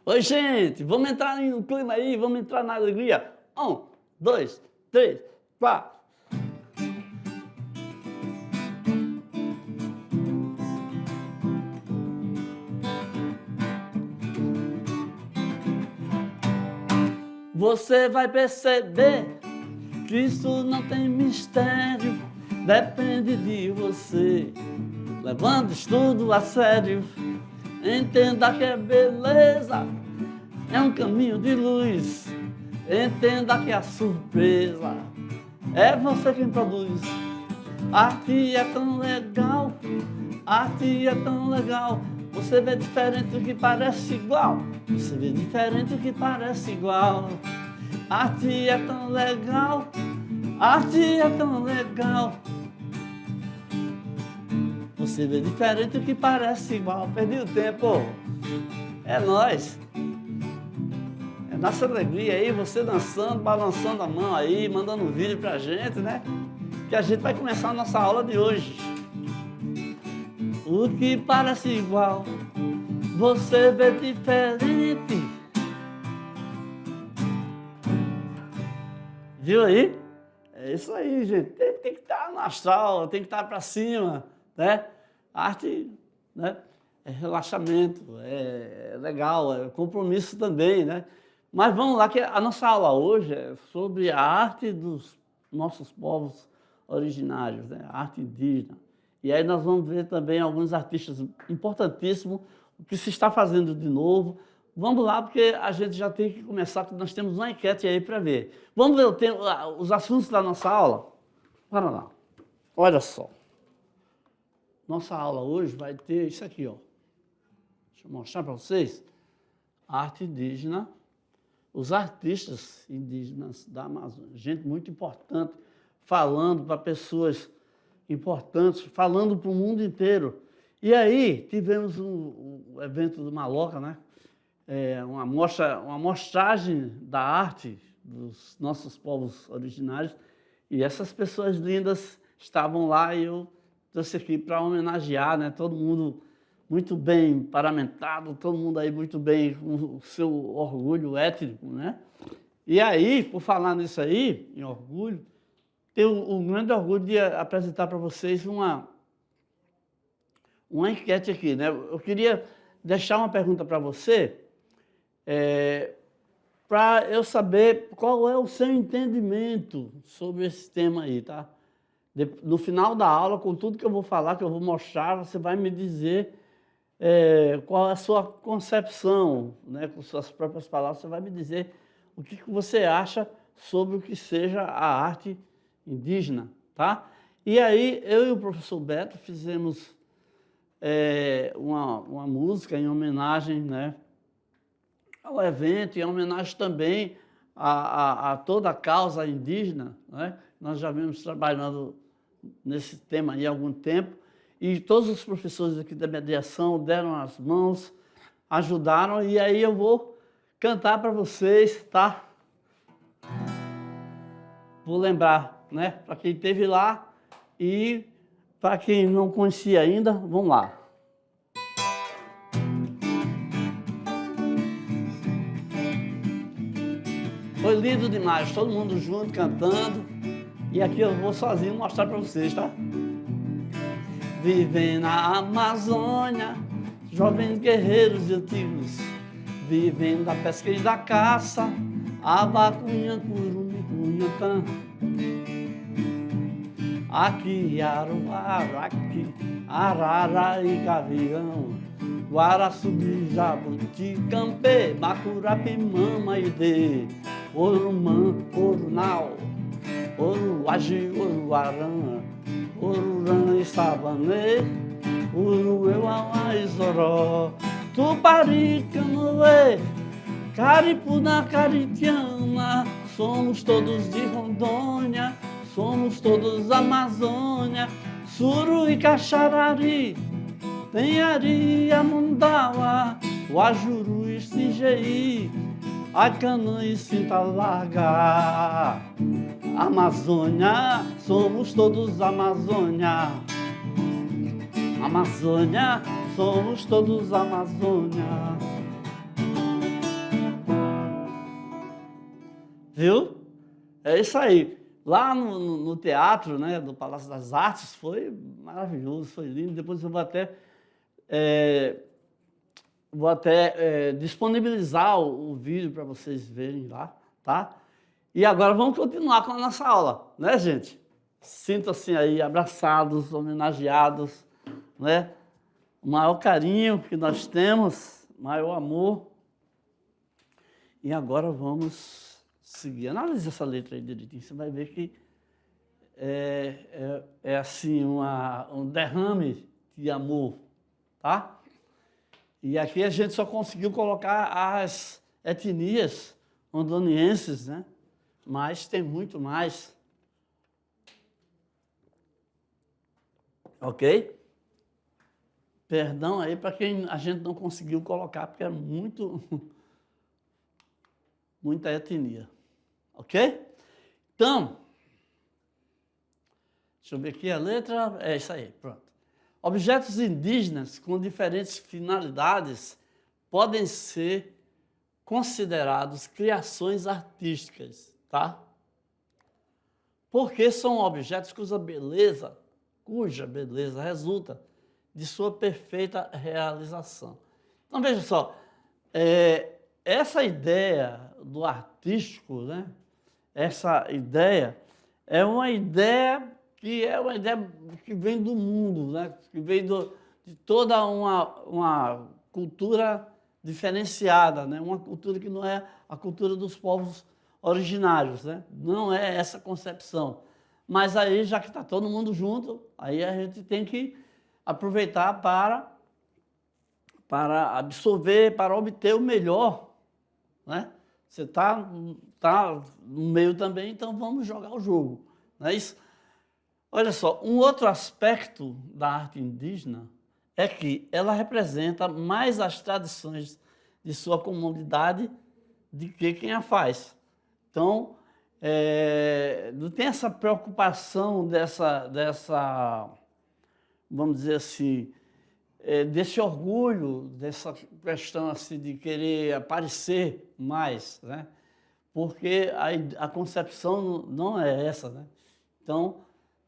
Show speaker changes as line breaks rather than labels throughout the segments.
Oi, gente, vamos entrar no clima aí, vamos entrar na alegria. 1, 2, 3, 4. Você vai perceber que isso não tem mistério, depende de você, levando o estudo a sério. Entenda que a beleza é um caminho de luz, entenda que a surpresa é você quem produz. Arte é tão legal, arte é tão legal, você vê diferente do que parece igual, você vê diferente do que parece igual. Arte é tão legal, arte é tão legal, você vê diferente do que parece igual. Perdi o tempo. É nóis. É nossa alegria aí, você dançando, balançando a mão aí, mandando um vídeo pra gente, né? Que a gente vai começar a nossa aula de hoje. O que parece igual, você vê diferente. Viu aí? É isso aí, gente. Tem que estar no astral, tem que estar pra cima, né? Arte, né, é relaxamento, é legal, é compromisso também, né? Mas vamos lá, que a nossa aula hoje é sobre a arte dos nossos povos originários, né? A arte indígena. E aí nós vamos ver também alguns artistas importantíssimos, o que se está fazendo de novo. Vamos lá, porque a gente já tem que começar, porque nós temos uma enquete aí para ver. Vamos ver os assuntos da nossa aula? Bora lá. Olha só. Nossa aula hoje vai ter isso aqui, ó. Deixa eu mostrar para vocês. Arte indígena, os artistas indígenas da Amazônia. Gente muito importante, falando para pessoas importantes, falando para o mundo inteiro. E aí tivemos um evento do Maloca, né? Uma mostragem da arte dos nossos povos originários. E essas pessoas lindas estavam lá e eu trouxe aqui para homenagear, né? Todo mundo muito bem paramentado, todo mundo aí muito bem com o seu orgulho étnico, né? E aí, por falar nisso aí, em orgulho, tenho o grande orgulho de apresentar para vocês uma enquete aqui, né? Eu queria deixar uma pergunta para você, para eu saber qual é o seu entendimento sobre esse tema aí, tá? No final da aula, com tudo que eu vou falar, que eu vou mostrar, você vai me dizer qual é a sua concepção, né? Com suas próprias palavras, você vai me dizer o que você acha sobre o que seja a arte indígena, tá? E aí, eu e o professor Beto fizemos uma música em homenagem, né, ao evento, e em homenagem também a toda a causa indígena, né? Nós já vimos trabalhando nesse tema aí há algum tempo, e todos os professores aqui da mediação deram as mãos, ajudaram, e aí eu vou cantar para vocês, tá? Vou lembrar, né, para quem esteve lá e para quem não conhecia ainda, vamos lá. Foi lindo demais, todo mundo junto cantando. E aqui eu vou sozinho mostrar para vocês, tá? Vivem na Amazônia, jovens guerreiros e antigos, vivem da pesca e da caça, abacunha, curumi, cunhantã. Aqui, aruara, aqui, arara e gavião, guaraçubi, jabuti, campê, bacurapi, mama e dê, orumã, orunau, oruagi, oruarã, orurã e sabanê, urueuauá e zoró, tupari, canoê, caripuna, caritiana, somos todos de Rondônia, somos todos Amazônia, Suru e Caxarari, Tenhari, Amundaua, Uajuru e Singeí, Acanã e Cinta Larga. Amazônia, somos todos Amazônia. Amazônia, somos todos Amazônia. Viu? É isso aí. Lá no teatro, né, do Palácio das Artes, foi maravilhoso, foi lindo. Depois eu vou até disponibilizar o vídeo para vocês verem lá, tá? E agora vamos continuar com a nossa aula, né, gente? Sintam-se aí abraçados, homenageados, né? O maior carinho que nós temos, maior amor. E agora vamos seguir. Analise essa letra aí direitinho, você vai ver que é assim um derrame de amor, tá? E aqui a gente só conseguiu colocar as etnias rondonienses, né? Mas tem muito mais. Ok? Perdão aí para quem a gente não conseguiu colocar, porque é muita etnia. Ok? Então, deixa eu ver aqui a letra. É isso aí, pronto. Objetos indígenas com diferentes finalidades podem ser considerados criações artísticas, tá? Porque são objetos cuja beleza resulta de sua perfeita realização. Então, veja só, essa ideia do artístico, né? Essa ideia é uma ideia que vem do mundo, né? Que vem de toda uma cultura diferenciada, né? Uma cultura que não é a cultura dos povos originários, né? Não é essa concepção. Mas aí, já que está todo mundo junto, aí a gente tem que aproveitar para absorver, para obter o melhor, né? Você está no meio também, então vamos jogar o jogo, não é isso? Olha só, um outro aspecto da arte indígena é que ela representa mais as tradições de sua comunidade do que quem a faz. Então, não tem essa preocupação vamos dizer assim, desse orgulho, dessa questão assim, de querer aparecer mais, né? Porque a concepção não é essa, né? Então,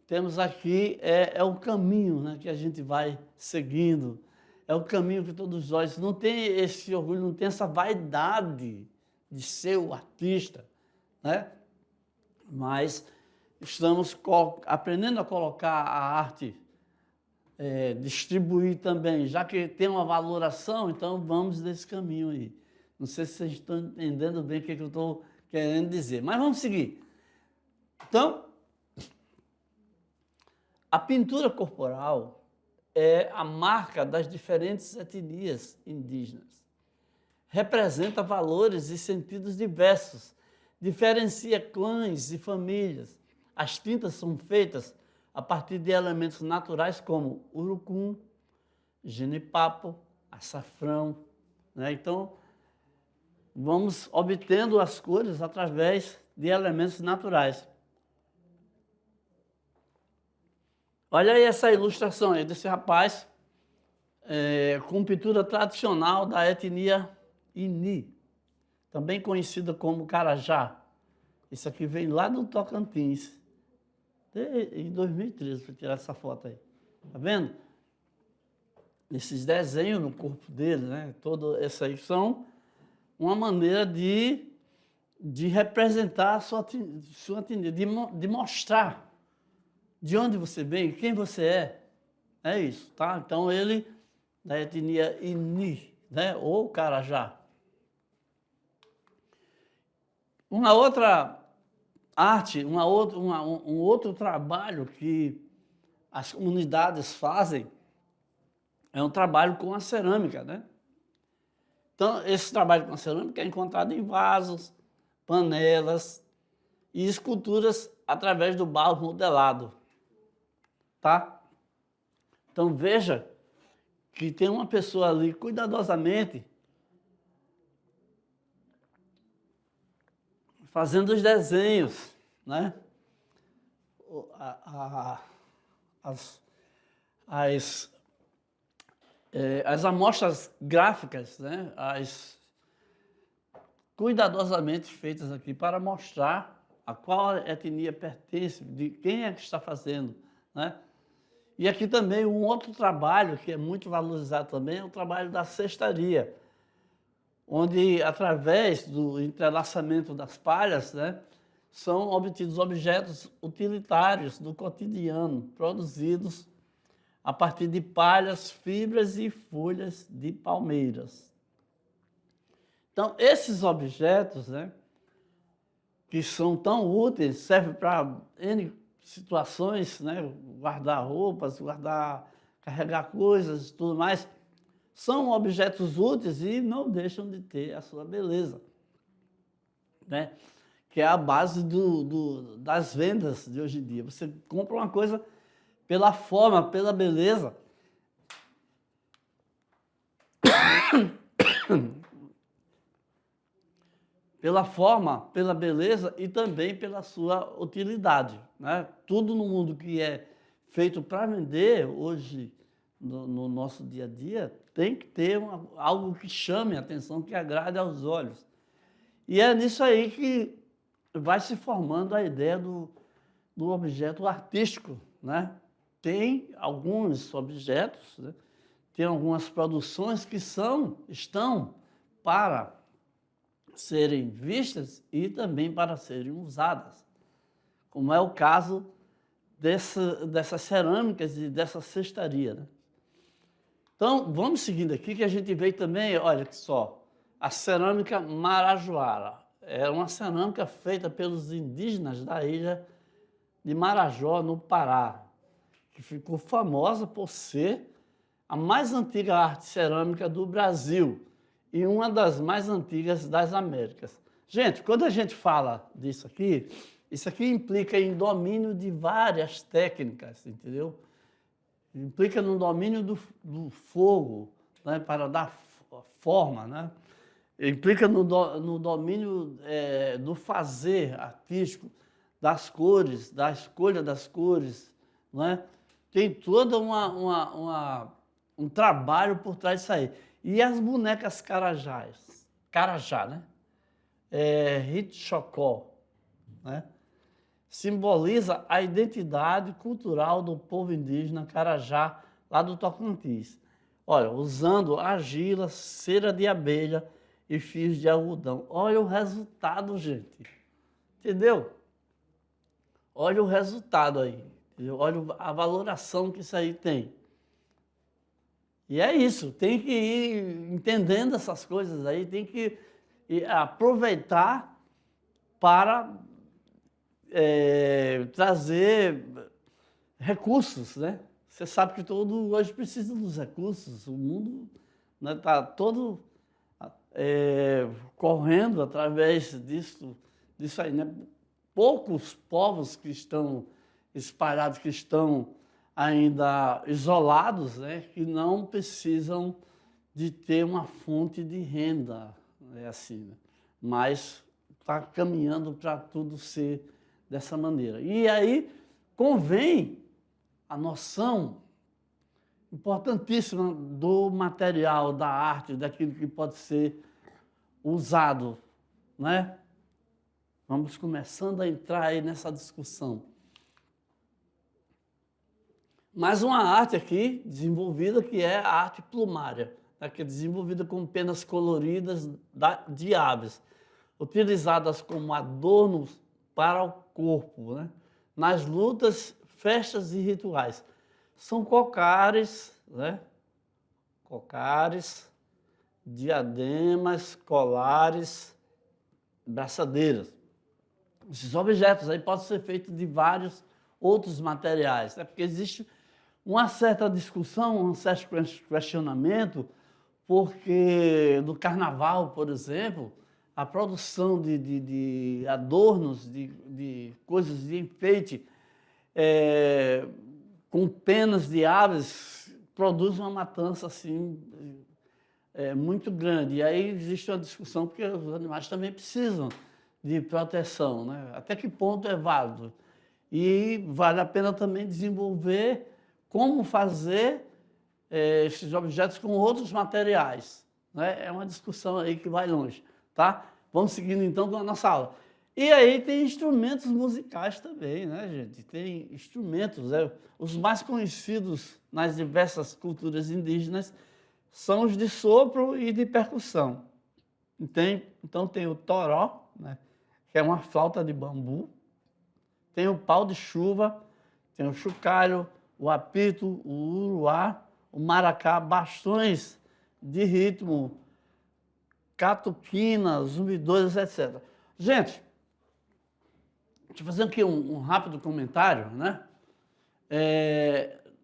temos aqui o caminho, né, que a gente vai seguindo, é o caminho que todos nós, não tem esse orgulho, não tem essa vaidade de ser o artista, né? Mas estamos aprendendo a colocar a arte, distribuir também, já que tem uma valoração, então vamos nesse caminho aí. Não sei se vocês estão entendendo bem o que eu estou querendo dizer, mas vamos seguir. Então, a pintura corporal é a marca das diferentes etnias indígenas. Representa valores e sentidos diversos, diferencia clãs e famílias. As tintas são feitas a partir de elementos naturais como urucum, jenipapo, açafrão, né? Então, vamos obtendo as cores através de elementos naturais. Olha aí essa ilustração aí desse rapaz com pintura tradicional da etnia Ini, também conhecida como Carajá. Isso aqui vem lá do Tocantins, em 2013, para tirar essa foto aí. Tá vendo? Esses desenhos no corpo dele, né? Todo essa aí são uma maneira de representar a sua etnia, de mostrar de onde você vem, quem você é. É isso, tá? Então ele, da etnia Ini, né? Ou Carajá. Uma outra arte, um outro trabalho que as comunidades fazem é um trabalho com a cerâmica, né? Então, esse trabalho com a cerâmica é encontrado em vasos, panelas e esculturas através do barro modelado, tá? Então, veja que tem uma pessoa ali cuidadosamente fazendo os desenhos, né? As amostras gráficas, né? cuidadosamente feitas aqui para mostrar a qual etnia pertence, de quem é que está fazendo, né? E aqui também um outro trabalho que é muito valorizado também é o trabalho da cestaria, onde, através do entrelaçamento das palhas, né, são obtidos objetos utilitários do cotidiano, produzidos a partir de palhas, fibras e folhas de palmeiras. Então, esses objetos, né, que são tão úteis, servem para N situações, né, guardar roupas, carregar coisas e tudo mais, são objetos úteis e não deixam de ter a sua beleza, né? Que é a base das vendas de hoje em dia. Você compra uma coisa pela forma, pela beleza. Pela forma, pela beleza e também pela sua utilidade, né? Tudo no mundo que é feito para vender hoje, no nosso dia a dia, tem que ter algo que chame a atenção, que agrade aos olhos. E é nisso aí que vai se formando a ideia do objeto artístico, né? Tem alguns objetos, né? Tem algumas produções que estão para serem vistas e também para serem usadas, como é o caso dessas cerâmicas e dessa cestaria, né? Então, vamos seguindo aqui, que a gente vê também, olha só, a cerâmica marajoara. É uma cerâmica feita pelos indígenas da ilha de Marajó, no Pará, que ficou famosa por ser a mais antiga arte cerâmica do Brasil e uma das mais antigas das Américas. Gente, quando a gente fala disso aqui, isso aqui implica em domínio de várias técnicas, entendeu? Implica no domínio do fogo, né, para dar forma, né? Implica no domínio do fazer artístico, das cores, da escolha das cores, né? Tem todo um trabalho por trás disso aí. E as bonecas carajá, né? Hitchocó, né? Simboliza a identidade cultural do povo indígena Carajá, lá do Tocantins. Olha, usando argila, cera de abelha e fios de algodão. Olha o resultado, gente. Entendeu? Olha o resultado aí. Entendeu? Olha a valoração que isso aí tem. E é isso, tem que ir entendendo essas coisas aí, tem que aproveitar para trazer recursos, né? Você sabe que todo hoje precisa dos recursos, o mundo está, né, todo correndo através disso aí, né? Poucos povos que estão espalhados, que estão ainda isolados, né? Que não precisam de ter uma fonte de renda, assim, né? Mas está caminhando para tudo ser dessa maneira. E aí convém a noção importantíssima do material, da arte, daquilo que pode ser usado, né? Vamos começando a entrar aí nessa discussão. Mais uma arte aqui desenvolvida, que é a arte plumária, né? Que é desenvolvida com penas coloridas de aves, utilizadas como adornos para o corpo, né? Nas lutas, festas e rituais. São cocares, né? Cocares, diademas, colares, braçadeiras. Esses objetos aí podem ser feitos de vários outros materiais, né? Porque existe uma certa discussão, um certo questionamento, porque no carnaval, por exemplo, a produção de adornos, de coisas de enfeite, com penas de aves, produz uma matança assim, muito grande. E aí existe uma discussão, porque os animais também precisam de proteção, né? Até que ponto é válido? E vale a pena também desenvolver como fazer esses objetos com outros materiais, né? É uma discussão aí que vai longe, tá? Vamos seguindo então com a nossa aula. E aí tem instrumentos musicais também, né, gente? Tem instrumentos, os mais conhecidos nas diversas culturas indígenas são os de sopro e de percussão. Então tem o toró, né, que é uma flauta de bambu, tem o pau de chuva, tem o chocalho, o apito, o uruá, o maracá, bastões de ritmo, catuquinas, zumbidores, etc. Gente, deixa eu fazer aqui um rápido comentário, né?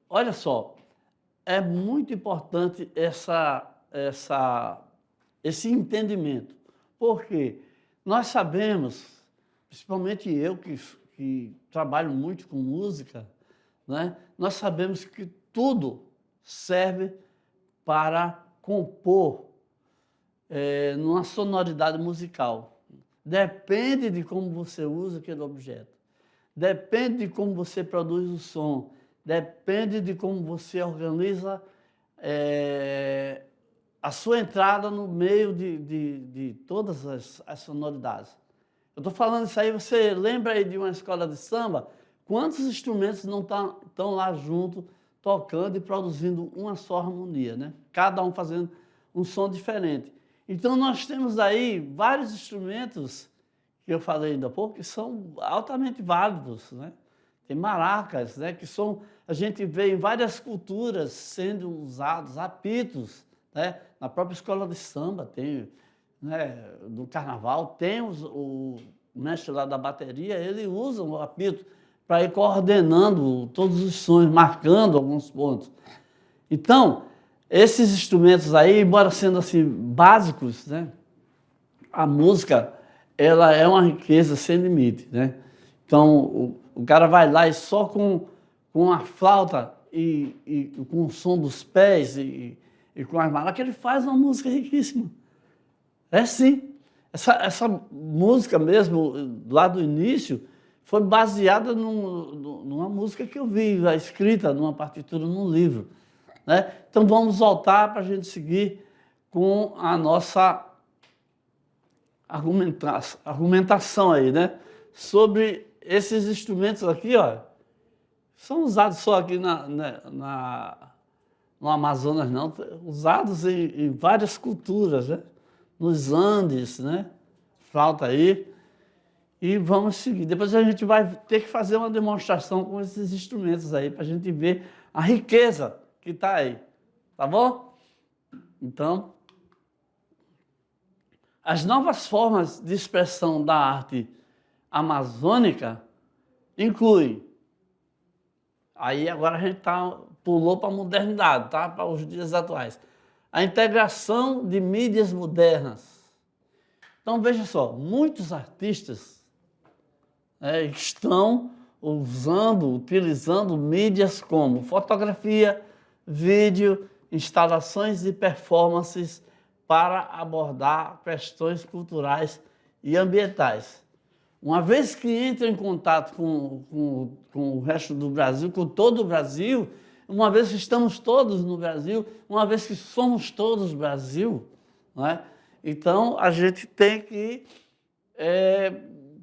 Olha só, é muito importante esse entendimento, porque nós sabemos, principalmente eu que trabalho muito com música, né? Nós sabemos que tudo serve para compor numa sonoridade musical. Depende de como você usa aquele objeto, depende de como você produz o som, depende de como você organiza a sua entrada no meio de todas as sonoridades. Eu estou falando isso aí, você lembra aí de uma escola de samba? Quantos instrumentos não estão lá junto, tocando e produzindo uma só harmonia, né? Cada um fazendo um som diferente. Então, nós temos aí vários instrumentos, que eu falei ainda há pouco, que são altamente válidos, né? Tem maracas, né? A gente vê em várias culturas sendo usados, apitos, né? Na própria escola de samba tem, né? No carnaval, tem o mestre lá da bateria, ele usa o apito para ir coordenando todos os sons, marcando alguns pontos. Então, esses instrumentos aí, embora sendo assim básicos, né, a música ela é uma riqueza sem limite, né? Então o cara vai lá e só com a flauta e com o som dos pés e com as maracas ele faz uma música riquíssima. É sim. Essa música mesmo lá do início foi baseada numa música que eu vi, escrita numa partitura, num livro. Né? Então vamos voltar para a gente seguir com a nossa argumentação aí, né? Sobre esses instrumentos aqui, ó, são usados só aqui no Amazonas, não, usados em várias culturas, né? Nos Andes, né? Flauta aí. E vamos seguir. Depois a gente vai ter que fazer uma demonstração com esses instrumentos aí, para a gente ver a riqueza que está aí, tá bom? Então, as novas formas de expressão da arte amazônica incluem, aí agora a gente pulou para a modernidade, tá? Para os dias atuais, a integração de mídias modernas. Então, veja só, muitos artistas estão utilizando mídias como fotografia, vídeo, instalações e performances para abordar questões culturais e ambientais. Uma vez que entra em contato com o resto do Brasil, com todo o Brasil, uma vez que estamos todos no Brasil, uma vez que somos todos Brasil, não é? Então a gente tem que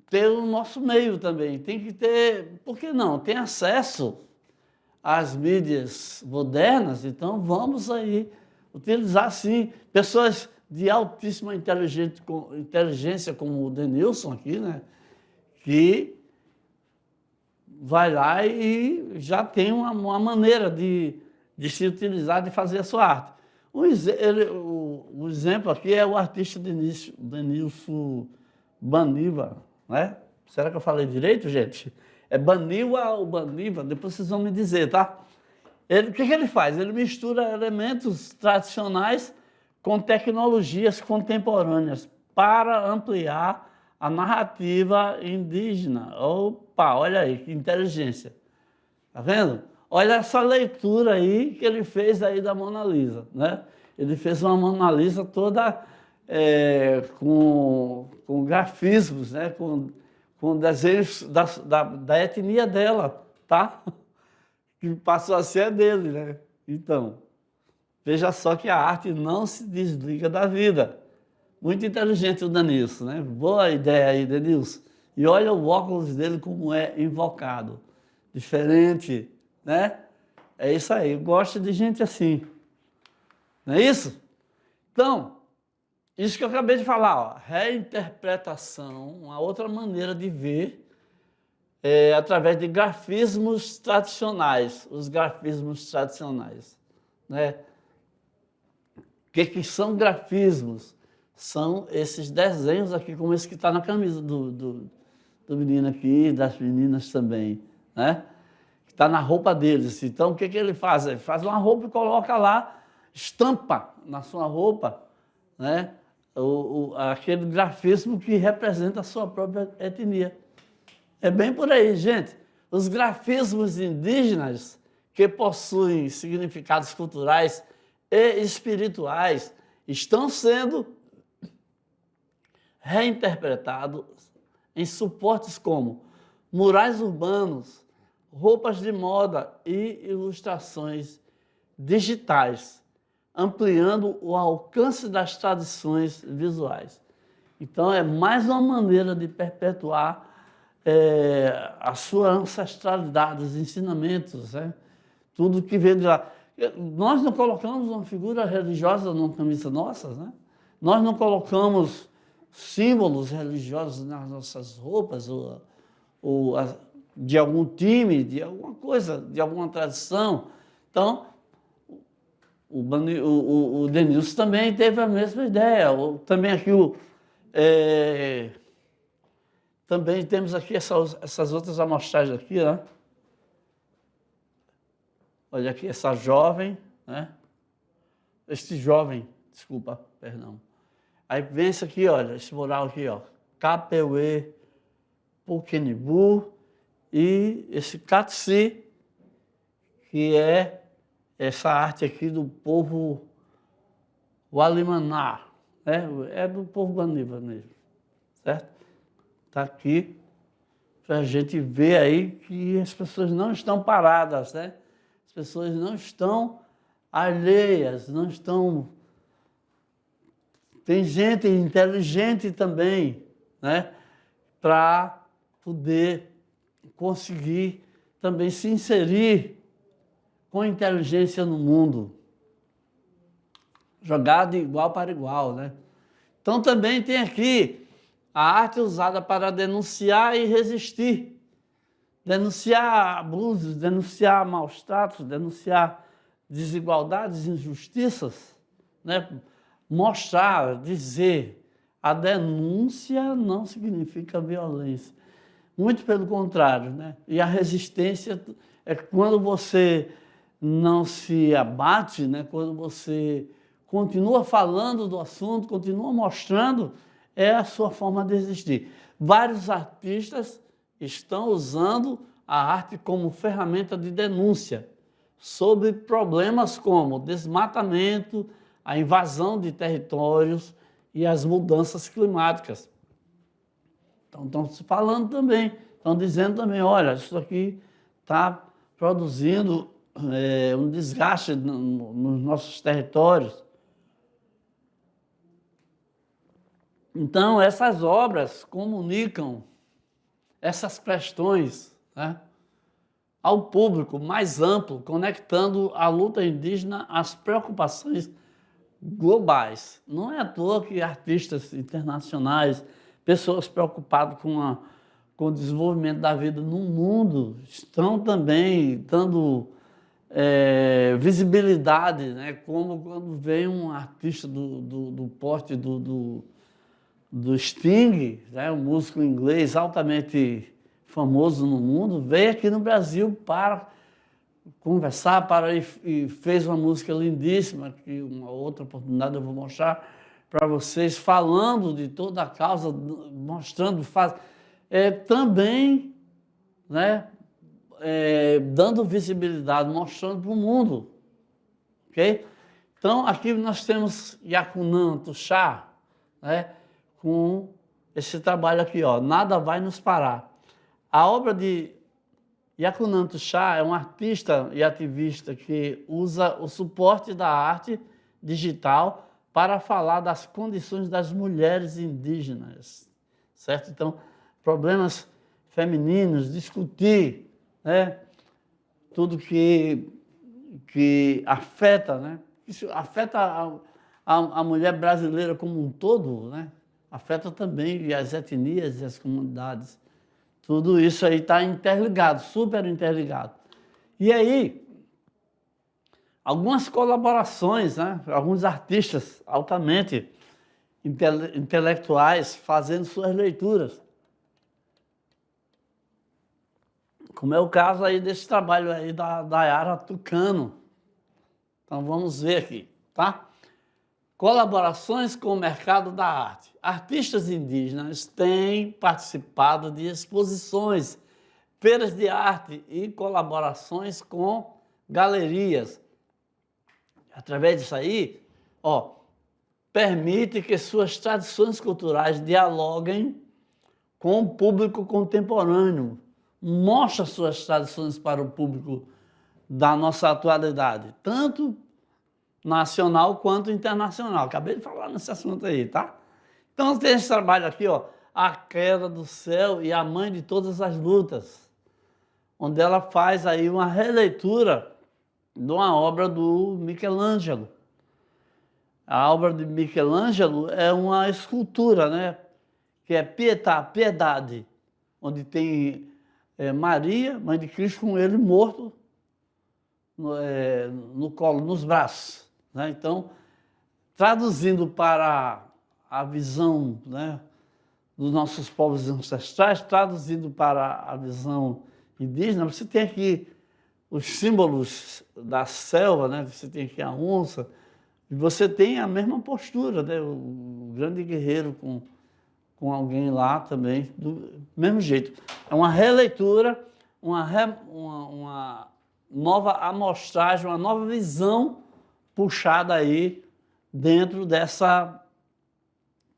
ter o nosso meio também, tem que ter, por que não? Tem acesso às mídias modernas, então vamos aí utilizar sim pessoas de altíssima inteligência como o Denilson aqui, né? Que vai lá e já tem uma maneira de se utilizar, de fazer a sua arte. O exemplo aqui é o artista Denilson Baniva, né? Será que eu falei direito, gente? É Baniwa ou Baniva? Depois vocês vão me dizer, tá? O que ele faz? Ele mistura elementos tradicionais com tecnologias contemporâneas para ampliar a narrativa indígena. Opa, olha aí, que inteligência. Tá vendo? Olha essa leitura aí que ele fez aí da Mona Lisa, né? Ele fez uma Mona Lisa toda com grafismos, né? Com desenhos da etnia dela, tá? Que passou a ser dele, né? Então, veja só que a arte não se desliga da vida. Muito inteligente o Denilson, né? Boa ideia aí, Denilson. E olha o óculos dele como é invocado. Diferente, né? É isso aí, eu gosto de gente assim. Não é isso? Então, isso que eu acabei de falar, ó, reinterpretação, uma outra maneira de ver através de grafismos tradicionais, os grafismos tradicionais, né? O que são grafismos? São esses desenhos aqui, como esse que está na camisa do menino aqui, das meninas também, né? Que está na roupa deles. Então, o que ele faz? Ele faz uma roupa e coloca lá, estampa na sua roupa, né? Aquele grafismo que representa a sua própria etnia. É bem por aí, gente. Os grafismos indígenas, que possuem significados culturais e espirituais, estão sendo reinterpretados em suportes como murais urbanos, roupas de moda e ilustrações digitais, ampliando o alcance das tradições visuais. Então, é mais uma maneira de perpetuar a sua ancestralidade, os ensinamentos, né? Tudo que veio de lá. Nós não colocamos uma figura religiosa numa camisa nossa, né? Nós não colocamos símbolos religiosos nas nossas roupas, de algum time, de alguma coisa, de alguma tradição. Então, o Denilson também teve a mesma ideia. Também aqui também temos aqui essas outras amostragens aqui, né? Olha aqui, essa jovem, né? Este jovem, desculpa, perdão. Aí vem esse aqui, olha, esse mural aqui, ó. Capeuê, Puquenibu e esse Catsi, que é essa arte aqui do povo Walimaná, né? É do povo Guaniva mesmo, certo? Está aqui para a gente ver aí que as pessoas não estão paradas, né? As pessoas não estão alheias, não estão... Tem gente inteligente também, né? Para poder conseguir também se inserir com inteligência no mundo. Jogar de igual para igual, né? Então também tem aqui a arte usada para denunciar e resistir. Denunciar abusos, denunciar maus tratos, denunciar desigualdades, injustiças, né? Mostrar, dizer, a denúncia não significa violência. Muito pelo contrário, né? E a resistência é quando você não se abate, né? Quando você continua falando do assunto, continua mostrando, é a sua forma de existir. Vários artistas estão usando a arte como ferramenta de denúncia sobre problemas como desmatamento, a invasão de territórios e as mudanças climáticas. Então, estão se falando também, estão dizendo também, olha, isso aqui está produzindo um desgaste nos nossos territórios. Então, essas obras comunicam essas questões, né, ao público mais amplo, conectando a luta indígena às preocupações globais. Não é à toa que artistas internacionais, pessoas preocupadas com o desenvolvimento da vida no mundo, estão também dando visibilidade, né, como quando vem um artista do porte do Sting, né, um músico inglês altamente famoso no mundo, veio aqui no Brasil para conversar, e fez uma música lindíssima, que uma outra oportunidade eu vou mostrar para vocês, falando de toda a causa, mostrando, também, né, dando visibilidade, mostrando para o mundo, ok? Então, aqui nós temos Yacunan Tuxá, né, com esse trabalho aqui, ó, Nada Vai Nos Parar. A obra de Yacunan Tuxá é um artista e ativista que usa o suporte da arte digital para falar das condições das mulheres indígenas, certo? Então, problemas femininos, discutir, né? Tudo que afeta, né? Isso afeta a mulher brasileira como um todo, né? Afeta também as etnias e as comunidades. Tudo isso aí está interligado, super interligado. E aí, algumas colaborações, né? Alguns artistas altamente intelectuais fazendo suas leituras. Como é o caso aí desse trabalho aí da Dayara Tucano. Então vamos ver aqui, tá? Colaborações com o mercado da arte. Artistas indígenas têm participado de exposições, feiras de arte e colaborações com galerias. Através disso aí, permite que suas tradições culturais dialoguem com o público contemporâneo, mostra suas tradições para o público da nossa atualidade, tanto nacional quanto internacional. Acabei de falar nesse assunto aí, tá? Então tem esse trabalho aqui, A Queda do Céu e a Mãe de Todas as Lutas, onde ela faz aí uma releitura de uma obra do Michelangelo. A obra de Michelangelo é uma escultura, né? Que é Piedade, onde tem Maria, mãe de Cristo, com ele morto no colo, nos braços. Né? Então, traduzindo para a visão, né, dos nossos povos ancestrais, traduzindo para a visão indígena, você tem aqui os símbolos da selva, né? Você tem aqui a onça, e você tem a mesma postura, né? O grande guerreiro com alguém lá também, do mesmo jeito. É uma releitura, uma nova amostragem, uma nova visão puxada aí dentro dessa...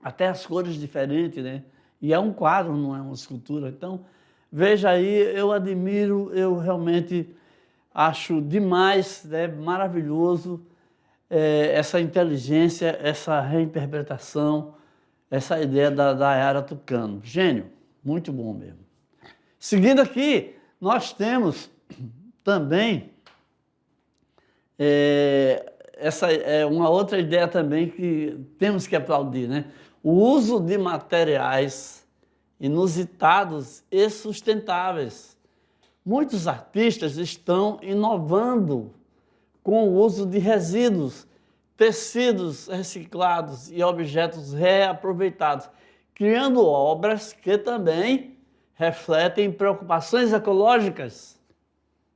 Até as cores diferentes, né? E é um quadro, não é uma escultura. Então, veja aí, eu admiro, eu realmente acho demais, né, maravilhoso essa inteligência, essa reinterpretação, essa ideia da Dayara Tucano. Gênio, muito bom mesmo. Seguindo aqui, nós temos também essa é uma outra ideia também que temos que aplaudir, né? O uso de materiais inusitados e sustentáveis. Muitos artistas estão inovando com o uso de resíduos, tecidos reciclados e objetos reaproveitados, criando obras que também refletem preocupações ecológicas,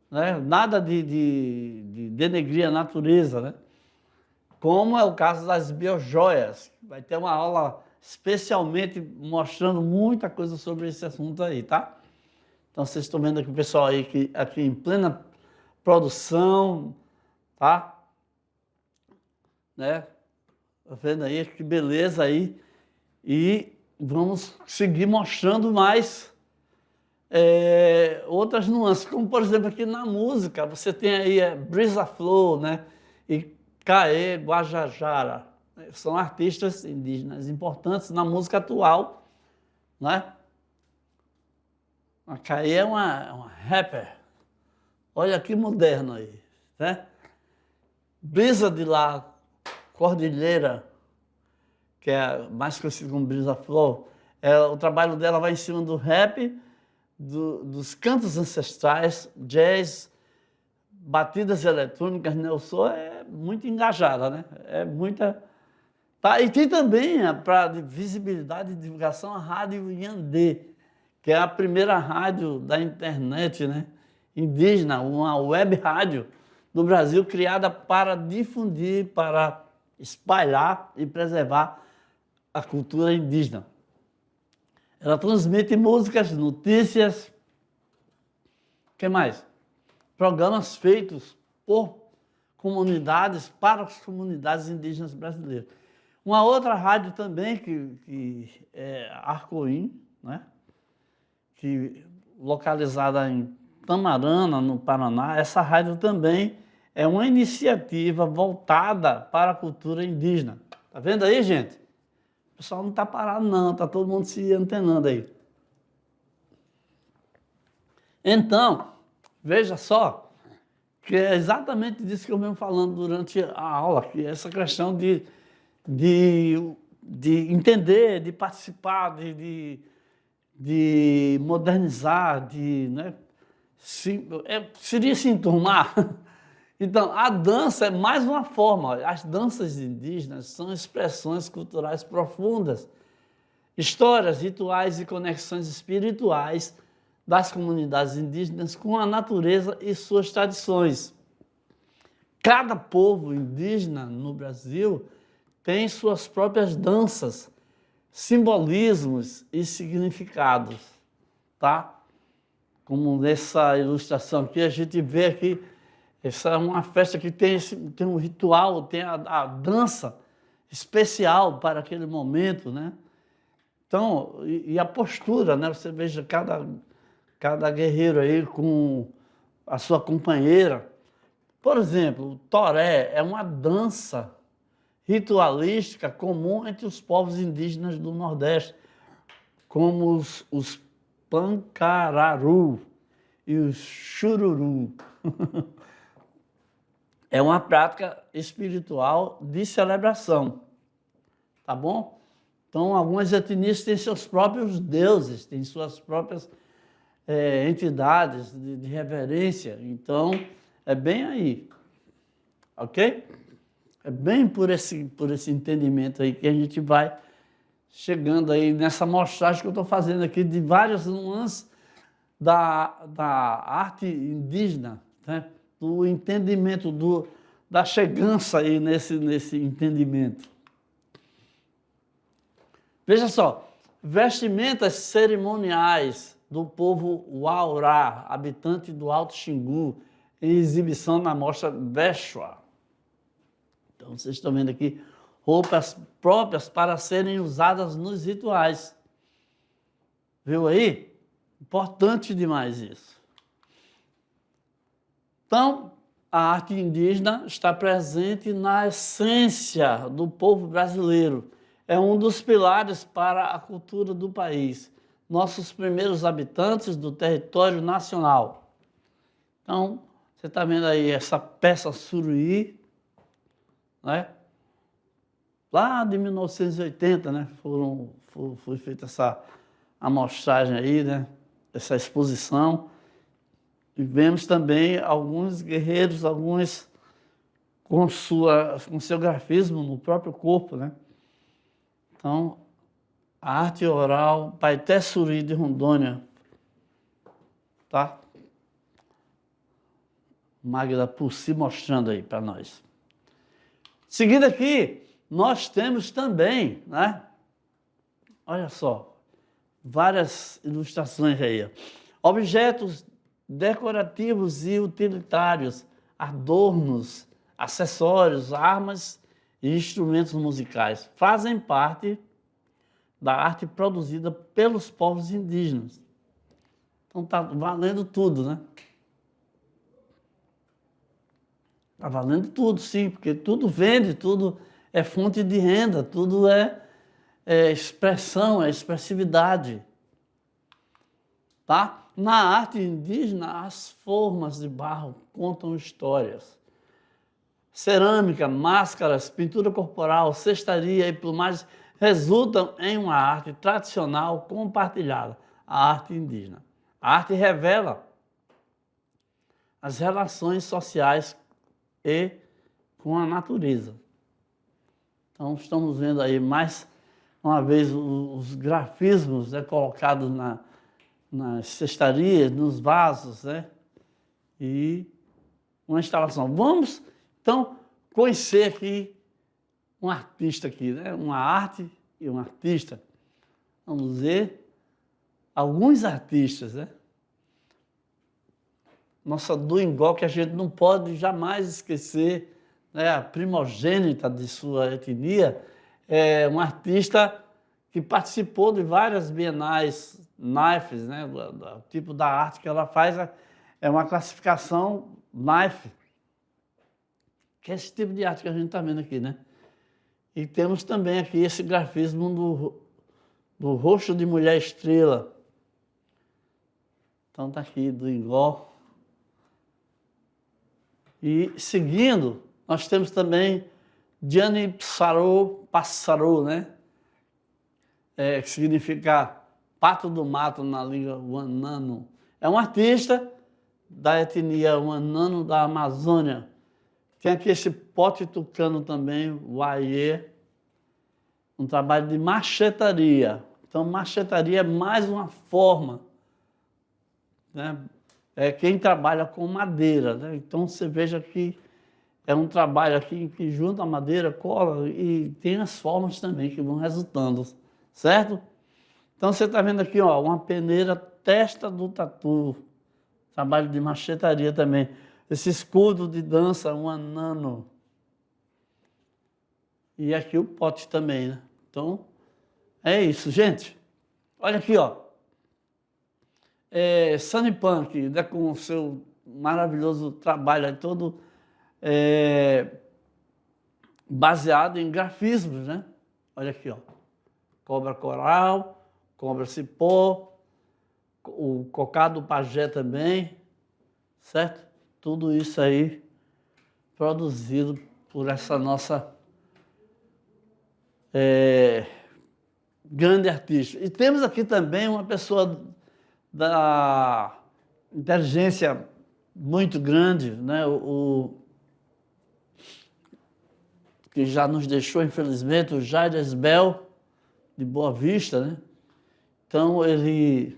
né? Nada de denegrir a natureza, né? Como é o caso das biojoias. Vai ter uma aula especialmente mostrando muita coisa sobre esse assunto aí, tá? Então vocês estão vendo aqui o pessoal aí aqui em plena produção, tá? Né? Tá vendo aí que beleza aí? E vamos seguir mostrando mais outras nuances, como por exemplo aqui na música, você tem aí Brisa Flow, né? E Caê Guajajara, são artistas indígenas importantes na música atual, né? A Caê é uma rapper, olha que moderno aí, né? Brisa de lá, Cordilheira, que é mais conhecido como Brisa Flow, o trabalho dela vai em cima do rap, dos cantos ancestrais, jazz, batidas eletrônicas, né? O som é muito engajada, né? É muita... Tá? E tem também, para visibilidade e divulgação, a Rádio Yandê, que é a primeira rádio da internet, né? Indígena, uma web rádio do Brasil criada para difundir, para espalhar e preservar a cultura indígena. Ela transmite músicas, notícias, o que mais? Programas feitos por comunidades, para as comunidades indígenas brasileiras. Uma outra rádio também, que é Arcoim, né? Que, localizada em Tamarana, no Paraná, essa rádio também é uma iniciativa voltada para a cultura indígena. Tá vendo aí, gente? O pessoal não está parado, não. Está todo mundo se antenando aí. Então, veja só, que é exatamente disso que eu venho falando durante a aula, que é essa questão de entender, de participar, de modernizar, né, seria se enturmar. Então, a dança é mais uma forma. As danças indígenas são expressões culturais profundas, histórias, rituais e conexões espirituais das comunidades indígenas com a natureza e suas tradições. Cada povo indígena no Brasil tem suas próprias danças, simbolismos e significados, tá? Como nessa ilustração aqui, a gente vê aqui, essa é uma festa que tem um ritual, tem a dança especial para aquele momento, né? Então, e a postura, né? Você veja cada guerreiro aí com a sua companheira. Por exemplo, o toré é uma dança ritualística comum entre os povos indígenas do Nordeste, como os pancararu e os chururu. É uma prática espiritual de celebração, tá bom? Então, algumas etnias têm seus próprios deuses, têm suas próprias entidades de reverência. Então, é bem aí, ok? É bem por esse entendimento aí que a gente vai chegando aí nessa mostragem que eu estou fazendo aqui de várias nuances da arte indígena, né? Do entendimento, da chegança aí nesse entendimento. Veja só, vestimentas cerimoniais do povo Waurá, habitante do Alto Xingu, em exibição na mostra Veshwa. Então, vocês estão vendo aqui roupas próprias para serem usadas nos rituais. Viu aí? Importante demais isso. Então, a arte indígena está presente na essência do povo brasileiro. É um dos pilares para a cultura do país. Nossos primeiros habitantes do território nacional. Então, você está vendo aí essa peça Suruí, né? Lá de 1980, né? Foi feita essa amostragem aí, né? Essa exposição. E vemos também alguns guerreiros, alguns com seu grafismo no próprio corpo, né? Então, a arte oral, Paité Suri de Rondônia, tá? Magda Pussi mostrando aí para nós. Seguindo aqui, nós temos também, né? Olha só, várias ilustrações aí. Objetos decorativos e utilitários, adornos, acessórios, armas e instrumentos musicais fazem parte da arte produzida pelos povos indígenas. Então tá valendo tudo, né? Está valendo tudo, sim, porque tudo vende, tudo é fonte de renda, tudo é expressão, é expressividade. Tá? Na arte indígena, as formas de barro contam histórias. Cerâmica, máscaras, pintura corporal, cestaria e plumagem resultam em uma arte tradicional compartilhada, a arte indígena. A arte revela as relações sociais e com a natureza. Então, estamos vendo aí mais uma vez os grafismos, né, colocados nas cestarias, nos vasos, né, e uma instalação. Vamos, então, conhecer aqui um artista aqui, né, uma arte e um artista. Vamos ver alguns artistas, né? Nossa Duingó, que a gente não pode jamais esquecer, né, a primogênita de sua etnia, é um artista que participou de várias bienais NAIFs, né, do tipo da arte que ela faz, é uma classificação NAIF, que é esse tipo de arte que a gente está vendo aqui, né? E temos também aqui esse grafismo do rosto de mulher estrela. Então está aqui do Igor. E seguindo, nós temos também Gianni Passaro, né? Que significa pato do mato na língua Wanano. É um artista da etnia Wanano da Amazônia. Tem aqui esse pote tucano também, o Aie, um trabalho de machetaria. Então, machetaria é mais uma forma, né? É quem trabalha com madeira, né? Então, você veja que é um trabalho aqui que junta a madeira, cola e tem as formas também que vão resultando, certo? Então, você está vendo aqui, ó, uma peneira testa do tatu, trabalho de machetaria também. Esse escudo de dança, um anano. E aqui o pote também, né? Então, é isso, gente. Olha aqui, ó. Sunny Punk, né, com o seu maravilhoso trabalho aí, todo baseado em grafismos, né? Olha aqui, ó. Cobra coral, cobra cipó, o cocado pajé também, certo? Tudo isso aí produzido por essa nossa grande artista. E temos aqui também uma pessoa da inteligência muito grande, né? Que já nos deixou, infelizmente, o Jair Esbel, de Boa Vista, né? Então, ele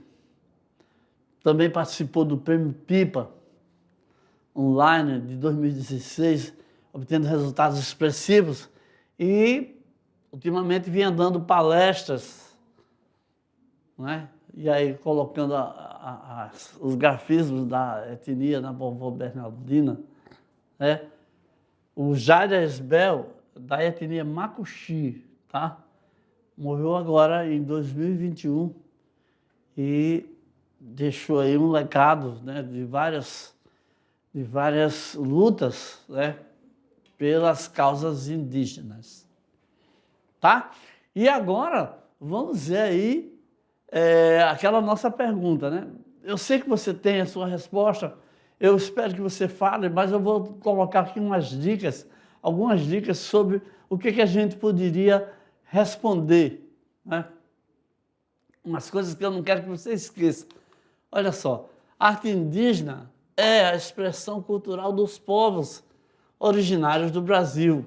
também participou do Prêmio Pipa Online de 2016, obtendo resultados expressivos e, ultimamente, vinha dando palestras, né? E aí colocando os grafismos da etnia na vovó Bernardina, né? O Jair Esbel, da etnia Macuxi, tá? Morreu agora em 2021 e deixou aí um legado, né, de várias lutas, né, pelas causas indígenas, tá? E agora vamos ver aí aquela nossa pergunta, né? Eu sei que você tem a sua resposta, eu espero que você fale, mas eu vou colocar aqui algumas dicas sobre o que a gente poderia responder, né? Umas coisas que eu não quero que você esqueça. Olha só, arte indígena é a expressão cultural dos povos originários do Brasil,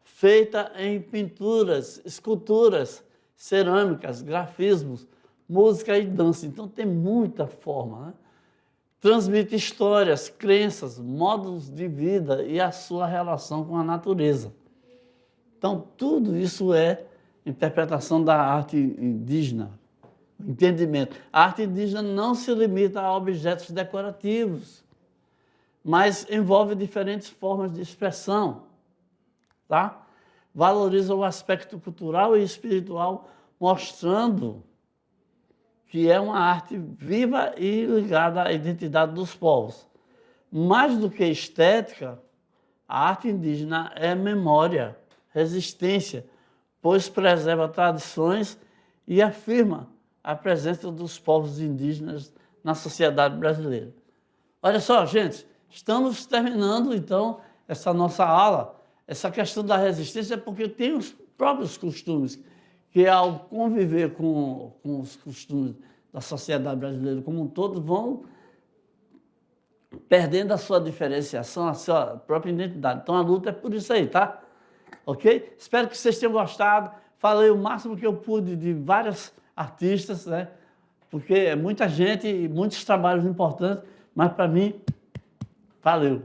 feita em pinturas, esculturas, cerâmicas, grafismos, música e dança. Então tem muita forma, né? Transmite histórias, crenças, modos de vida e a sua relação com a natureza. Então tudo isso é interpretação da arte indígena, entendimento. A arte indígena não se limita a objetos decorativos, mas envolve diferentes formas de expressão, tá? Valoriza o aspecto cultural e espiritual, mostrando que é uma arte viva e ligada à identidade dos povos. Mais do que estética, a arte indígena é memória, resistência, pois preserva tradições e afirma a presença dos povos indígenas na sociedade brasileira. Olha só, gente, estamos terminando, então, essa nossa aula. Essa questão da resistência, porque tem os próprios costumes, que ao conviver com os costumes da sociedade brasileira como um todo, vão perdendo a sua diferenciação, a sua própria identidade. Então, a luta é por isso aí, tá? Ok? Espero que vocês tenham gostado. Falei o máximo que eu pude de vários artistas, né? Porque é muita gente e muitos trabalhos importantes, mas para mim, valeu.